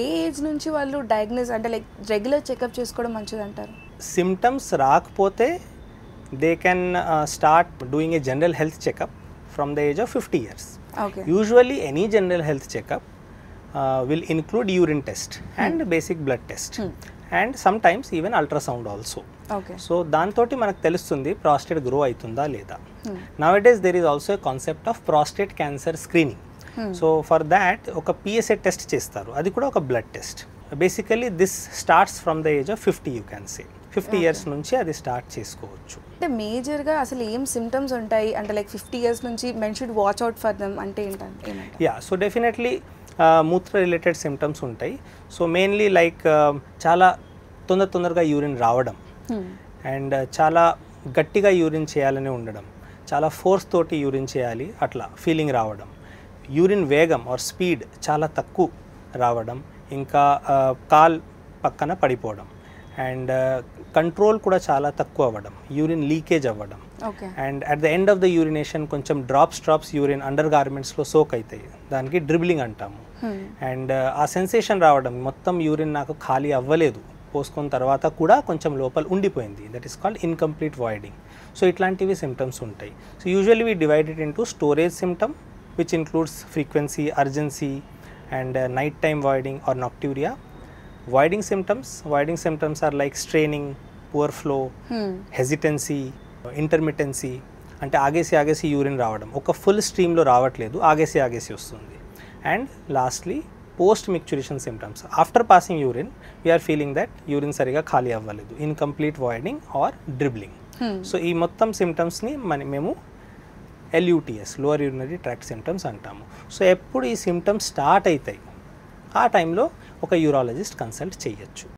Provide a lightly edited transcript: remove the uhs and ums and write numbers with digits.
ఏ age నుంచి వాళ్ళు diagnose అంటే లైక్ రెగ్యులర్ చెకప్ చేసుకోవడం మంచిదంటారు? సిమ్టమ్స్ రాకపోతే they can start doing a general health checkup from the age of 50 years. Okay. Usually any general health checkup will include urine test and basic blood test and sometimes even ultrasound also. Okay. So దాంతోటి మనకు తెలుస్తుంది prostate grow అవుతుందా లేదా. Nowadays there is also a concept of prostate cancer screening. So for that ఒక PSA test చేస్తారు, అది కూడా ఒక blood test. Basically this starts from the age of 50, you can say 50 years నుంచి అది స్టార్ట్ చేసుకోవచ్చు. అంటే మేజర్గా అసలు ఏం సిమ్టమ్స్ ఉంటాయి అంటే లైక్ 50 years నుంచి men should watch out for them అంటే ఏంటంటే? యా, సో డెఫినెట్లీ మూత్ర రిలేటెడ్ సిమ్టమ్స్ ఉంటాయి. సో మెయిన్లీ లైక్ చాలా తొందరగా యూరిన్ రావడం అండ్ చాలా గట్టిగా యూరిన్ చేయాలని ఉండడం, చాలా ఫోర్స్ తోటి యూరిన్ చేయాలి అట్లా ఫీలింగ్ రావడం, యూరిన్ వేగం ఆర్ స్పీడ్ చాలా తక్కువ రావడం, ఇంకా కాల్ పక్కన పడిపోవడం అండ్ కంట్రోల్ కూడా చాలా తక్కువ అవ్వడం, యూరిన్ లీకేజ్ అవ్వడం and at the end of the urination కొంచెం డ్రాప్స్ యూరిన్ అండర్ గార్మెంట్స్లో సోక్ అవుతాయి, దానికి డ్రిబ్లింగ్ అంటాము. అండ్ ఆ సెన్సేషన్ రావడం మొత్తం యూరిన్ నాకు ఖాళీ అవ్వలేదు, పోసుకున్న తర్వాత కూడా కొంచెం లోపల ఉండిపోయింది, that is called incomplete voiding. So ఇట్లాంటివి సిమ్టమ్స్ ఉంటాయి. So usually we divided into storage symptom which includes frequency, urgency and night time voiding or nocturia. Voiding symptoms are like straining, poor flow, hesitancy, intermittency, అంటే ఆగేసి urine రావడం, ఒక full స్ట్రీమ్లో రావట్లేదు, ఆగేసి వస్తుంది. And lastly post micturition symptoms, after passing urine we are feeling that urine సరిగా ఖాళీ అవ్వలేదు, incomplete voiding or dribbling. So ఈ మొత్తం సిమ్టమ్స్ని మేము LUTS, lower urinary tract symptoms అంటాము. సో ఎప్పుడు ఈ సిమ్టమ్స్ స్టార్ట్ అవుతాయి ఆ టైంలో ఒక యూరాలజిస్ట్ కన్సల్ట్ చేయొచ్చు.